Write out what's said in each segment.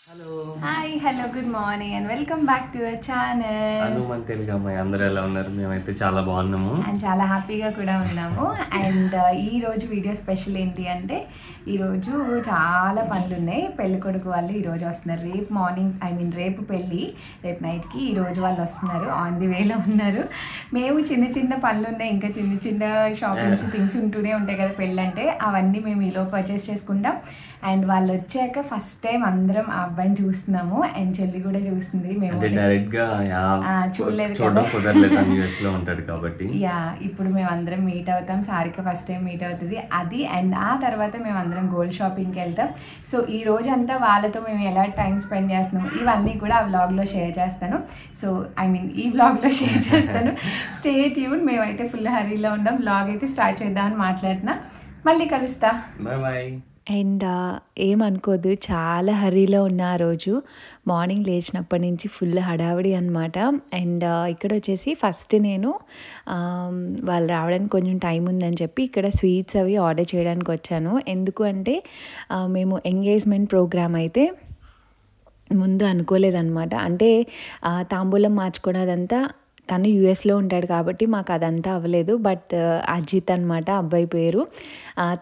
Hello hi hello good morning and welcome back to our channel. Hanuman Telugu అమ్మాయి అందరూ ఎలా ఉన్నారు? మేమైతే చాలా బాగున్నాము అండ్ చాలా హ్యాపీగా కూడా ఉన్నాము. అండ్ ఈ రోజు వీడియో స్పెషల్ ఏంటి అంటే ఈరోజు చాలా పనులు ఉన్నాయి. పెళ్లి కొడుకు వాళ్ళు ఈరోజు వస్తున్నారు. రేపు మార్నింగ్ రేపు పెళ్ళి, రేపు నైట్కి ఈరోజు వాళ్ళు వస్తున్నారు. ఆన్ ది వేలో ఉన్నారు. మేము చిన్న చిన్న పనులు ఉన్నాయి, ఇంకా చిన్న చిన్న షాపింగ్స్ థింగ్స్ ఉంటూనే ఉంటాయి కదా పెళ్ళి అంటే, అవన్నీ మేము ఈలో పర్చేస్ చేసుకుంటాం. అండ్ వాళ్ళు వచ్చాక ఫస్ట్ టైం అందరం ఆ అబ్బాయిని చూస్తున్నాము. అండ్ చెల్లి కూడా చూస్తుంది. మేము డైరెక్ట్ గా చూడలేదు చూడడం కుదరలేదు, యుఎస్ లో ఉంటాడు కాబట్టి. యా, ఇప్పుడు మేము అందరం మీట్ అవుతాం. సారిక ఫస్ట్ టైం మీట్ అవుతుంది అది. అండ్ ఆ తర్వాత మేము అందరం గోల్డ్ షాపింగ్కి వెళ్తాం. సో ఈ రోజు అంతా వాళ్ళతో మేము ఎలా టైం స్పెండ్ చేస్తున్నాము ఇవన్నీ కూడా ఆ వ్లాగ్లో షేర్ చేస్తాను. సో ఈ వ్లాగ్లో షేర్ చేస్తాను. Stay tune. మేమైతే ఫుల్ హరీలో ఉన్నాం. వ్లాగ్ అయితే స్టార్ట్ చేద్దామని మాట్లాడుతున్నా. మళ్ళీ కలుస్తా. Bye bye. అండ్ ఏమనుకోదు, చాలా హరీలో ఉన్న ఆ రోజు. మార్నింగ్ లేచినప్పటి నుంచి ఫుల్ హడావిడి అనమాట. అండ్ ఇక్కడ వచ్చేసి ఫస్ట్ నేను వాళ్ళు రావడానికి కొంచెం టైం ఉందని చెప్పి ఇక్కడ స్వీట్స్ అవి ఆర్డర్ చేయడానికి వచ్చాను. ఎందుకు అంటే మేము ఎంగేజ్మెంట్ ప్రోగ్రామ్ అయితే ముందు అనుకోలేదన్నమాట. అంటే తాంబూలం మార్చుకోవడం అదంతా తను యూఎస్లో ఉంటాడు కాబట్టి మాకు అదంతా అవ్వలేదు. బట్ అజిత్ అనమాట అబ్బాయి పేరు.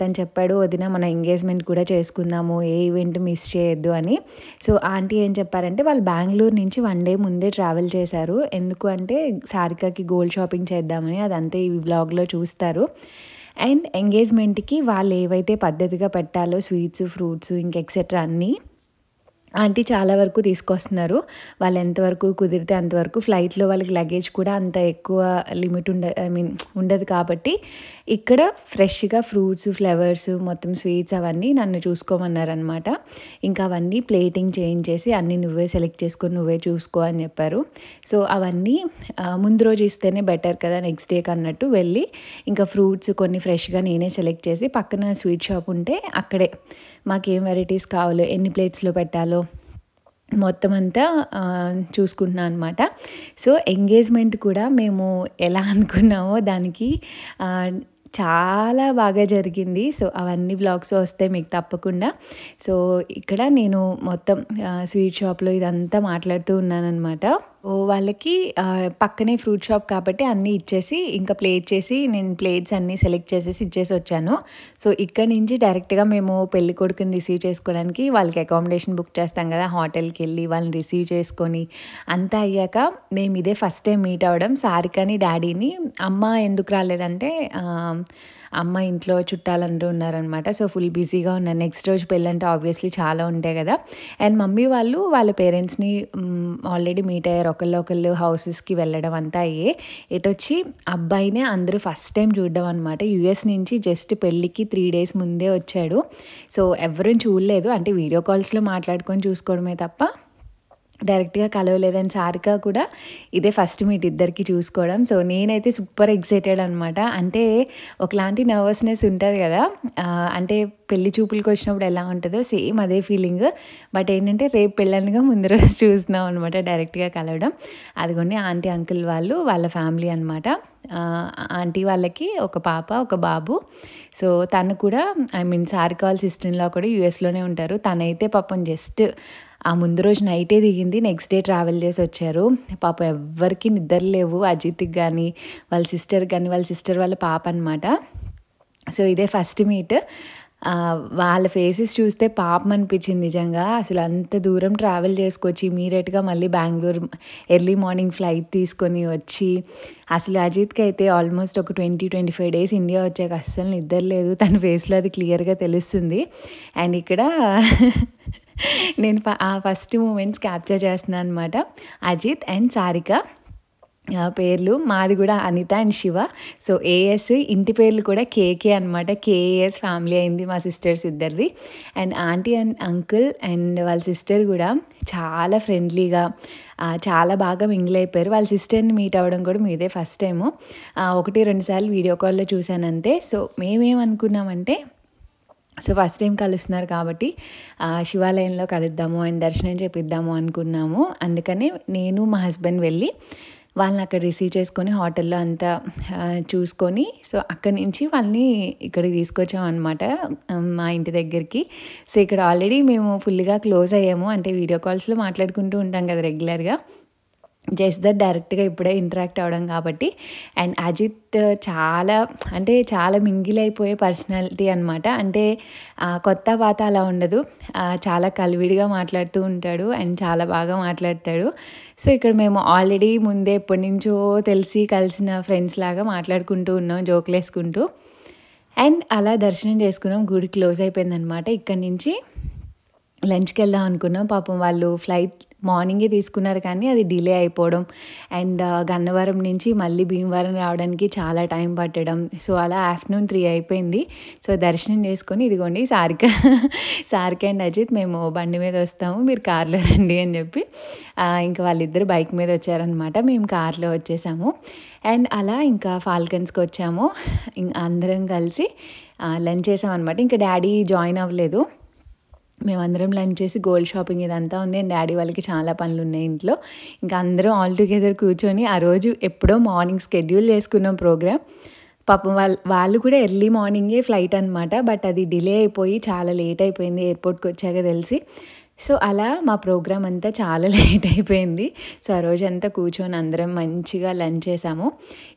తను చెప్పాడు, వదిన మన ఎంగేజ్మెంట్ కూడా చేసుకుందాము, ఏ ఈవెంట్ మిస్ చేయొద్దు అని. సో ఆంటీ ఏం చెప్పారంటే వాళ్ళు బెంగళూరు నుంచి 1 డే ముందే ట్రావెల్ చేశారు. ఎందుకు అంటే సారికకి గోల్డ్ షాపింగ్ చేద్దామని. అదంతా ఈ వ్లాగ్లో చూస్తారు. అండ్ ఎంగేజ్మెంట్కి వాళ్ళు ఏవైతే పద్ధతిగా పెట్టాలో స్వీట్స్, ఫ్రూట్స్ ఇంక ఎక్సెట్రా అన్నీ ఆంటీ చాలా వరకు తీసుకొస్తున్నారు. వాళ్ళు ఎంతవరకు కుదిరితే అంతవరకు. ఫ్లైట్లో వాళ్ళకి లగేజ్ కూడా అంత ఎక్కువ లిమిట్ ఉండదు కాబట్టి ఇక్కడ ఫ్రెష్గా ఫ్రూట్స్, ఫ్లవర్స్, మొత్తం స్వీట్స్ అవన్నీ నన్ను చూసుకోమన్నారనమాట. ఇంకా అవన్నీ ప్లేటింగ్ చేయించేసి అన్నీ నువ్వే సెలెక్ట్ చేసుకొని నువ్వే చూసుకో అని చెప్పారు. సో అవన్నీ ముందు రోజు ఇస్తేనే బెటర్ కదా నెక్స్ట్ డేకి అన్నట్టు వెళ్ళి ఇంకా ఫ్రూట్స్ కొన్ని ఫ్రెష్గా నేనే సెలెక్ట్ చేసి పక్కన స్వీట్ షాప్ ఉంటే అక్కడే మాకేం వెరైటీస్ కావాలో, ఎన్ని ప్లేట్స్లో పెట్టాలో మొత్తం అంతా చూసుకుంటున్నాను అనమాట. సో ఎంగేజ్మెంట్ కూడా మేము ఎలా అనుకున్నామో దానికి చాలా బాగా జరిగింది. సో అవన్నీ బ్లాగ్స్ వస్తాయి మీకు తప్పకుండా. సో ఇక్కడ నేను మొత్తం స్వీట్ షాప్లో ఇదంతా మాట్లాడుతూ ఉన్నానమాట. వాళ్ళకి పక్కనే ఫ్రూట్ షాప్ కాబట్టి అన్నీ ఇచ్చేసి ఇంకా ప్లేట్ చేసి నేను ప్లేట్స్ అన్నీ సెలెక్ట్ చేసేసి ఇచ్చేసి వచ్చాను. సో ఇక్కడ నుంచి డైరెక్ట్గా మేము పెళ్లి కొడుకుని రిసీవ్ చేసుకోవడానికి వాళ్ళకి అకామిడేషన్ బుక్ చేస్తాం కదా, హోటల్కి వెళ్ళి వాళ్ళని రిసీవ్ చేసుకొని అంతా అయ్యాక మేము ఇదే ఫస్ట్ టైం మీట్ అవ్వడం. సారికని డాడీని. అమ్మ ఎందుకు రాలేదంటే అమ్మ ఇంట్లో చుట్టాలందరూ ఉన్నారనమాట. సో ఫుల్ బిజీగా ఉన్నారు. నెక్స్ట్ రోజు పెళ్ళంటే ఆబ్వియస్లీ చాలా ఉంటాయి కదా. అండ్ మమ్మీ వాళ్ళు వాళ్ళ పేరెంట్స్ని ఆల్రెడీ మీట్ అయ్యారు. ఒకళ్ళు హౌసెస్కి వెళ్ళడం అంతా అయ్యే. ఎటొచ్చి అబ్బాయినే అందరూ ఫస్ట్ టైం చూడడం అనమాట. యూఎస్ నుంచి జస్ట్ పెళ్ళికి 3 days ముందే వచ్చాడు. సో ఎవరిని చూడలేదు, అంటే వీడియో కాల్స్లో మాట్లాడుకొని చూసుకోవడమే తప్ప డైరెక్ట్గా కలవలేదని. సారిక కూడా ఇదే ఫస్ట్ మీట్ ఇద్దరికి చూసుకోవడం. సో నేనైతే సూపర్ ఎక్సైటెడ్ అనమాట. అంటే ఒకలాంటి నర్వస్నెస్ ఉంటుంది కదా, అంటే పెళ్లి చూపులకు వచ్చినప్పుడు ఎలా ఉంటుందో సేమ్ అదే ఫీలింగ్. బట్ ఏంటంటే రేపు పెళ్ళనిగా ముందు రోజు చూస్తున్నాం అనమాట డైరెక్ట్గా కలవడం. అదిగోండి ఆంటీ అంకుల్ వాళ్ళు, వాళ్ళ ఫ్యామిలీ అనమాట. ఆంటీ వాళ్ళకి ఒక పాప, ఒక బాబు. సో తను కూడా సారిక వాళ్ళ సిస్టర్-ఇన్-లా కూడా యూఎస్లోనే ఉంటారు. తనైతే పాపం జస్ట్ ఆ ముందు రోజు నైటే దిగింది, నెక్స్ట్ డే ట్రావెల్ చేసి వచ్చారు. పాప ఎవ్వరికి నిద్ర లేవు, అజిత్కి కానీ వాళ్ళ సిస్టర్కి కానీ. వాళ్ళ సిస్టర్ వాళ్ళ పాప అనమాట. సో ఇదే ఫస్ట్ మీట్. వాళ్ళ ఫేసెస్ చూస్తే పాపం అనిపించింది నిజంగా. అసలు అంత దూరం ట్రావెల్ చేసుకొచ్చి ఇమీడియట్గా మళ్ళీ బెంగళూరు ఎర్లీ మార్నింగ్ ఫ్లైట్ తీసుకొని వచ్చి, అసలు అజిత్కి అయితే ఆల్మోస్ట్ ఒక 20-25 days ఇండియా వచ్చాక అస్సలు నిద్ర లేదు. తన ఫేస్లో అది క్లియర్గా తెలుస్తుంది. అండ్ ఇక్కడ నేను ఆ ఫస్ట్ మూమెంట్స్ క్యాప్చర్ చేస్తున్నాను అనమాట. అజిత్ అండ్ సారిక పేర్లు మాది కూడా అనిత అండ్ శివ. సో ఏఎస్ ఇంటి పేర్లు కూడా కేకే అనమాట. కేఏఎస్ ఫ్యామిలీ అయింది మా సిస్టర్స్ ఇద్దరిది. And aunty and uncle and వాళ్ళ సిస్టర్ కూడా చాలా ఫ్రెండ్లీగా చాలా బాగా మింగిల్ అయిపోయారు. వాళ్ళ సిస్టర్ని మీట్ అవ్వడం కూడా మీదే ఫస్ట్ టైము. 1-2 సార్లు వీడియో కాల్లో చూశానంతే. సో మేమేమనుకున్నామంటే సో ఫస్ట్ టైం కలుస్తున్నారు కాబట్టి శివాలయంలో కలుద్దాము అండ్ దర్శనం చేపిద్దాము అనుకున్నాము. అందుకని నేను మా హస్బెండ్ వెళ్ళి వాళ్ళని అక్కడ రిసీవ్ చేసుకొని హోటల్లో అంతా చూసుకొని సో అక్కడి నుంచి వాళ్ళని ఇక్కడికి తీసుకొచ్చాం అనమాట మా ఇంటి దగ్గరికి. సో ఇక్కడ ఆల్రెడీ మేము ఫుల్గా క్లోజ్ అయ్యాము, అంటే వీడియో కాల్స్లో మాట్లాడుకుంటూ ఉంటాం కదా రెగ్యులర్గా. జస్ట్ దట్ డైరెక్ట్గా ఇప్పుడే ఇంటరాక్ట్ అవ్వడం కాబట్టి. అండ్ అజిత్ చాలా మింగిల్ అయిపోయే పర్సనాలిటీ అనమాట. అంటే కొత్త పాత అలా ఉండదు, చాలా కలివిడిగా మాట్లాడుతూ ఉంటాడు అండ్ చాలా బాగా మాట్లాడతాడు. సో ఇక్కడ మేము ఆల్రెడీ ముందే ఎప్పటి నుంచో తెలిసి కలిసిన ఫ్రెండ్స్ లాగా మాట్లాడుకుంటూ ఉన్నాం, జోకులు వేసుకుంటూ. అండ్ అలా దర్శనం చేసుకున్నాం, గుడి క్లోజ్ అయిపోయిందనమాట. ఇక్కడి నుంచి లంచ్కి వెళ్దాం అనుకున్నాం. పాపం వాళ్ళు ఫ్లైట్ మార్నింగే తీసుకున్నారు కానీ అది డిలే అయిపోవడం అండ్ గన్నవరం నుంచి మళ్ళీ భీమవరం రావడానికి చాలా టైం పట్టడం. సో అలా ఆఫ్టర్నూన్ 3 అయిపోయింది. సో దర్శనం చేసుకొని ఇదిగోండి సారిక అండ్ అజిత్ మేము బండి మీద వస్తాము, మీరు కార్లో రండి అని చెప్పి ఇంకా వాళ్ళిద్దరు బైక్ మీద వచ్చారనమాట, మేము కార్లో వచ్చేసాము. అండ్ అలా ఇంకా ఫాల్కన్స్కి వచ్చాము, అందరం కలిసి లంచ్ చేసాం అనమాట. ఇంకా డాడీ జాయిన్ అవ్వలేదు, మేమందరం లంచ్ చేసి గోల్డ్ షాపింగ్ ఇదంతా ఉంది. అండ్ డాడీ వాళ్ళకి చాలా పనులు ఉన్నాయి ఇంట్లో. ఇంకా అందరం ఆల్ టుగెదర్ కూర్చొని ఆ రోజు ఎప్పుడో మార్నింగ్ స్కెడ్యూల్ చేసుకున్నాం ప్రోగ్రామ్. పాపం వాళ్ళు కూడా ఎర్లీ మార్నింగే ఫ్లైట్ అనమాట, బట్ అది డిలే అయిపోయి చాలా లేట్ అయిపోయింది ఎయిర్పోర్ట్కి వచ్చాక తెలిసి. సో అలా మా ప్రోగ్రామ్ అంతా చాలా లేట్ అయిపోయింది. సో ఆ రోజు అంతా కూర్చొని అందరం మంచిగా లంచ్ చేసాము.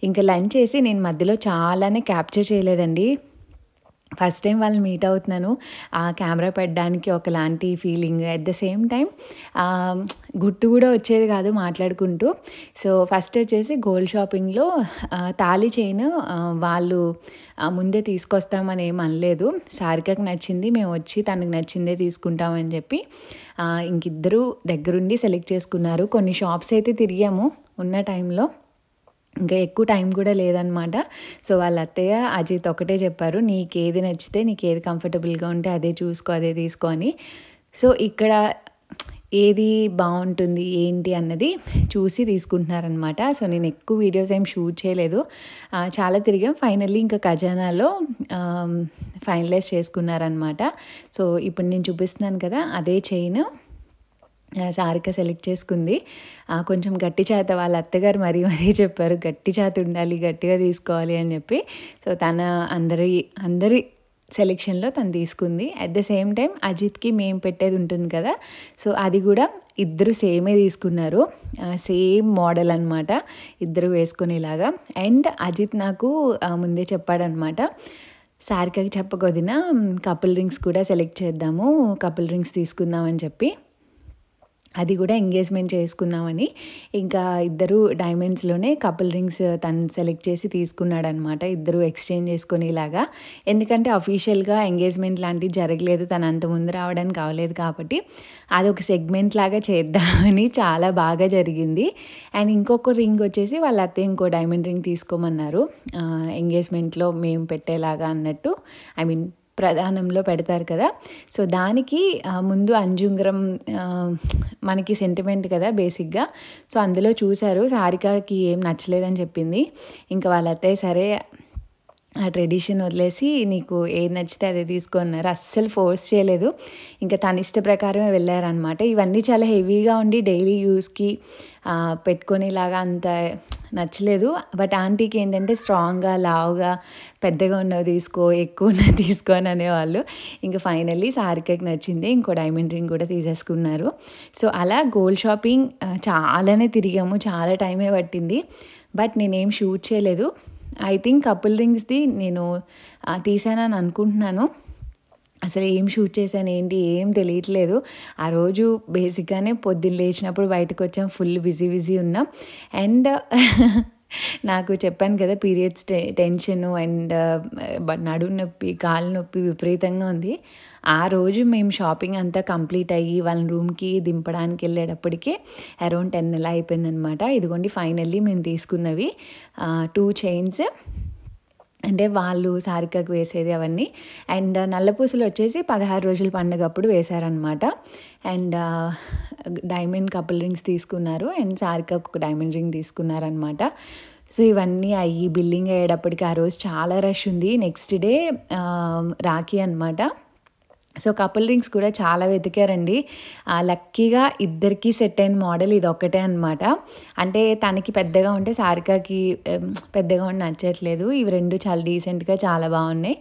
ఇంకా లంచ్ చేసి నేను మధ్యలో చాలానే క్యాప్చర్ చేయలేదండి. ఫస్ట్ టైం వాళ్ళని మీట్ అవుతున్నాను, ఆ కెమెరా పెట్టడానికి ఒకలాంటి feeling, at the same time గుర్తు కూడా వచ్చేది కాదు మాట్లాడుకుంటూ. సో ఫస్ట్ వచ్చేసి గోల్డ్ షాపింగ్లో తాళి చైన్ వాళ్ళు ముందే తీసుకొస్తామని ఏం అనలేదు, సారికకు నచ్చింది, మేము వచ్చి తనకు నచ్చిందే తీసుకుంటామని చెప్పి ఇంకిద్దరు దగ్గరుండి సెలెక్ట్ చేసుకున్నారు. కొన్ని షాప్స్ అయితే తిరిగాము ఉన్న టైంలో, ఇంకా ఎక్కువ టైం కూడా లేదనమాట. సో వాళ్ళ అత్తయ్య అజిత్ ఒకటే చెప్పారు, నీకేది నచ్చితే నీకేది కంఫర్టబుల్గా ఉంటే అదే చూసుకో, అదే తీసుకో అని. సో ఇక్కడ ఏది బాగుంటుంది ఏంటి అన్నది చూసి తీసుకుంటున్నారనమాట. సో నేను ఎక్కువ వీడియోస్ ఏం షూట్ చేయలేదు, చాలా తిరిగాం. ఫైనల్లీ ఇంకా ఖజానాలో ఫైనలైజ్ చేసుకున్నారనమాట. సో ఇప్పుడు నేను చూపిస్తున్నాను కదా అదే చైన్ సారిక సెలెక్ట్ చేసుకుంది. కొంచెం గట్టి చేత వాళ్ళ అత్తగారు మరీ చెప్పారు, గట్టి చేత ఉండాలి, గట్టిగా తీసుకోవాలి అని చెప్పి. సో తన అందరి సెలెక్షన్లో తను తీసుకుంది. అట్ ద సేమ్ టైం అజిత్కి మేము పెట్టేది ఉంటుంది కదా, సో అది కూడా ఇద్దరు సేమే తీసుకున్నారు, సేమ్ మోడల్ అనమాట, ఇద్దరు వేసుకునేలాగా. అండ్ అజిత్ నాకు ముందే చెప్పాడనమాట, సారికకి చెప్పకొదిన కపుల్ రింగ్స్ కూడా సెలెక్ట్ చేద్దాము, కపుల్ రింగ్స్ తీసుకుందామని చెప్పి. అది కూడా ఎంగేజ్మెంట్ చేసుకుందామని. ఇంకా ఇద్దరు డైమండ్స్లోనే కపుల్ రింగ్స్ తను సెలెక్ట్ చేసి తీసుకున్నాడనమాట, ఇద్దరు ఎక్స్చేంజ్ చేసుకునేలాగా. ఎందుకంటే అఫీషియల్గా ఎంగేజ్మెంట్ లాంటివి జరగలేదు, తను అంత ముందు రావడానికి అవ్వలేదు కాబట్టి అదొక సెగ్మెంట్ లాగా చేద్దామని చాలా బాగా జరిగింది. అండ్ ఇంకొక రింగ్ వచ్చేసి వాళ్ళ అత్తయ్య ఇంకో డైమండ్ రింగ్ తీసుకోమన్నారు, ఎంగేజ్మెంట్లో మేము పెట్టేలాగా అన్నట్టు, ప్రధానంలో పెడతారు కదా. సో దానికి ముందు అంజుంగరం మనకి సెంటిమెంట్ కదా బేసిక్గా. సో అందులో చూశారు, సారికకి ఏం నచ్చలేదని చెప్పింది. ఇంకా వాళ్ళ అత్తయ్య సరే ఆ ట్రెడిషన్ వదిలేసి నీకు ఏది నచ్చితే అదే తీసుకున్నారు, అస్సలు ఫోర్స్ చేయలేదు, ఇంకా తన ఇష్ట ప్రకారమే వెళ్ళారనమాట. ఇవన్నీ చాలా హెవీగా ఉండి డైలీ యూస్కి పెట్టుకునేలాగా అంత నచ్చలేదు. బట్ ఆంటీకి ఏంటంటే స్ట్రాంగ్గా లావుగా పెద్దగా ఉన్నవి తీసుకో, ఎక్కువ ఉన్నవి తీసుకో అని అనేవాళ్ళు. ఇంకా ఫైనల్లీ సారికకి నచ్చింది, ఇంకో డైమండ్ రింగ్ కూడా తీసేసుకున్నారు. సో అలా గోల్డ్ షాపింగ్ చాలానే తిరిగాము, చాలా టైమే పట్టింది, బట్ నేనేం షూట్ చేయలేదు. ఐ థింక్ కపుల్ రింగ్స్ది నేను తీసానని అనుకుంటున్నాను, అసలు ఏం షూట్ చేశాను ఏంటి ఏం తెలియట్లేదు. ఆ రోజు బేసిక్గానే పొద్దున్న లేచినప్పుడు బయటకు వచ్చాం, ఫుల్ బిజీ ఉన్నాం. అండ్ నాకు చెప్పాను కదా పీరియడ్స్ టెన్షను అండ్ నడుము నొప్పి, కాలు నొప్పి విపరీతంగా ఉంది. ఆ రోజు మేము షాపింగ్ అంతా కంప్లీట్ అయ్యి వాళ్ళ రూమ్కి దింపడానికి వెళ్ళేటప్పటికే అరౌండ్ 10 అలా అయిపోయిందనమాట. ఇదిగోండి ఫైనల్లీ మేము తీసుకున్నవి 2 చైన్స్, అంటే వాళ్ళు సారికకు వేసేది అవన్నీ. అండ్ నల్లపూసలు వచ్చేసి 16 రోజుల పండుగ అప్పుడు వేశారనమాట. అండ్ డైమండ్ కపుల్ రింగ్స్ తీసుకున్నారు అండ్ సారికకు ఒక డైమండ్ రింగ్ తీసుకున్నారనమాట. సో ఇవన్నీ అయ్యి బిల్లింగ్ అయ్యేటప్పటికి ఆ రోజు చాలా రష్ ఉంది. నెక్స్ట్ డే రాఖీ అనమాట. సో కపుల్ రింగ్స్ కూడా చాలా వెతికారండి. లక్కీగా ఇద్దరికీ సెట్ అయిన మోడల్ ఇది ఒక్కటే అనమాట. అంటే తనకి పెద్దగా ఉంటే సారికకి పెద్దగా ఉండి నచ్చట్లేదు. ఇవి రెండు చాలా డీసెంట్గా చాలా బాగున్నాయి.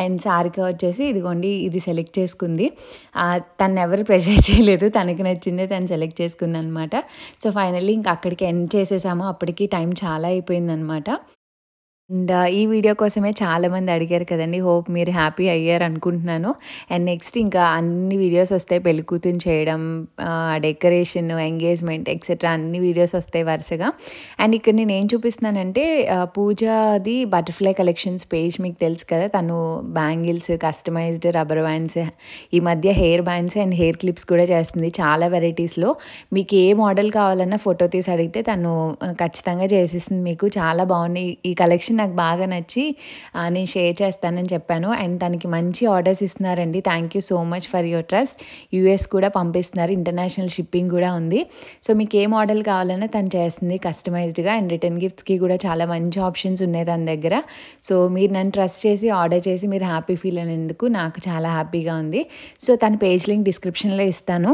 అండ్ సారిక వచ్చేసి ఇదిగోండి ఇది సెలెక్ట్ చేసుకుంది. తను ఎవరు ప్రెషర్ చేయలేదు, తనకి నచ్చిందే తను సెలెక్ట్ చేసుకుంది అనమాట. సో ఫైనల్లీ ఇంకా అక్కడికి ఎండ్ చేసేసాము. అప్పటికి టైం చాలా అయిపోయిందనమాట. అండ్ ఈ వీడియో కోసమే చాలామంది అడిగారు కదండి. హోప్ మీరు హ్యాపీ అయ్యారు అనుకుంటున్నాను. అండ్ నెక్స్ట్ ఇంకా అన్ని వీడియోస్ వస్తాయి, పెళ్ళికూతురు చేయడం, డెకరేషన్, ఎంగేజ్మెంట్ ఎక్సెట్రా అన్ని వీడియోస్ వస్తాయి వరుసగా. అండ్ ఇక్కడ నేను ఏం చూపిస్తున్నానంటే పూజది బటర్ఫ్లై కలెక్షన్స్ పేజ్ మీకు తెలుసు కదా. తను బ్యాంగిల్స్, కస్టమైజ్డ్ రబ్బర్ బ్యాండ్స్, ఈ మధ్య hair bands and hair clips కూడా చేస్తుంది చాలా వెరైటీస్లో. మీకు ఏ మోడల్ కావాలన్నా ఫోటో తీసి అడిగితే తను ఖచ్చితంగా చేసిస్తుంది మీకు. చాలా బాగున్నాయి ఈ కలెక్షన్, నాకు బాగా నచ్చి నేను షేర్ చేస్తానని చెప్పాను. అండ్ తనకి మంచి ఆర్డర్స్ ఇస్తున్నారండి. Thank you so much for your trust. US కూడా పంపిస్తున్నారు, ఇంటర్నేషనల్ షిప్పింగ్ కూడా ఉంది. సో మీకు ఏ మోడల్ కావాలన్నా తను చేస్తుంది కస్టమైజ్డ్గా. అండ్ రిటర్న్ గిఫ్ట్స్కి కూడా చాలా మంచి ఆప్షన్స్ ఉన్నాయి తన దగ్గర. సో మీరు నన్ను ట్రస్ట్ చేసి ఆర్డర్ చేసి మీరు హ్యాపీ ఫీల్ అయినందుకు నాకు చాలా హ్యాపీగా ఉంది. సో తన పేజ్ లింక్ డిస్క్రిప్షన్లో ఇస్తాను,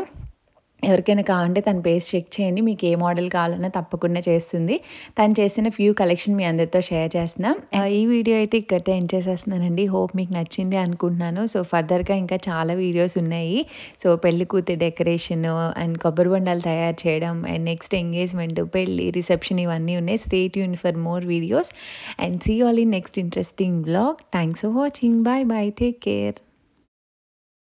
ఎవరికైనా కావాలంటే తన పేజ్ చెక్ చేయండి. మీకు ఏ మోడల్ కావాలన్నా తప్పకుండా చేస్తుంది. తను చేసిన ఫ్యూ కలెక్షన్ మీ అందరితో షేర్ చేస్తున్నాం. ఈ వీడియో అయితే ఇక్కడితో ఎండ్ చేసేస్తున్నానండి. హోప్ మీకు నచ్చింది అనుకుంటున్నాను. సో ఫర్దర్గా ఇంకా చాలా వీడియోస్ ఉన్నాయి. సో పెళ్లి కూతురు డెకరేషన్ అండ్ కొబ్బరి బొండాలు తయారు చేయడం అండ్ నెక్స్ట్ ఎంగేజ్మెంట్, పెళ్ళి, రిసెప్షన్ ఇవన్నీ ఉన్నాయి. Stay tune for more videos and see all in next interesting vlog. Thanks for watching. Bye bye, take care.